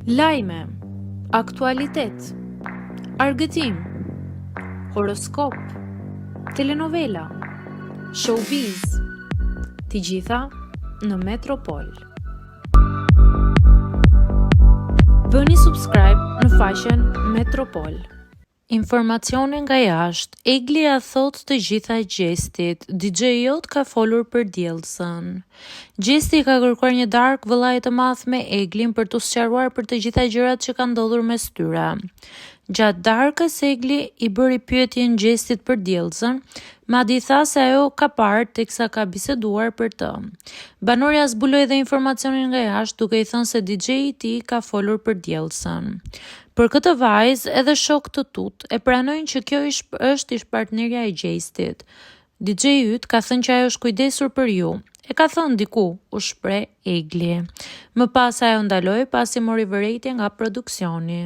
Lajme, aktualitet, argëtim, horoskop, telenovela, showbiz, të gjitha në Metropol. Bëni subscribe në faqen Metropol. Informacione nga jashtë. Eglia thot të gjitha Gjestit. DJ Jot ka folur për diellësën. Gjesti ka kërkuar një darkë vëllai të madh me Eglin për t'u sqaruar për të gjitha gjërat që kanë ndodhur mes tyre. Gjatë darkës Egli i bëri pyetjen Gjestit për diellësën, madje tha se ajo ka parë teksa ka biseduar për të. Banorja zbuloi dhe informacionin nga jashtë duke i thënë se DJ-i i tij ka folur për diellësën. Për këtë vajzë edhe shok të tut e pranojnë që kjo është ish partnerja e Gjestit. DJ-i yt ka thënë që ajo është kujdesur për ju. E ka thënë diku, u shpreh Egli. Më pas ajo ndaloi pasi mori vërejtje nga produksioni.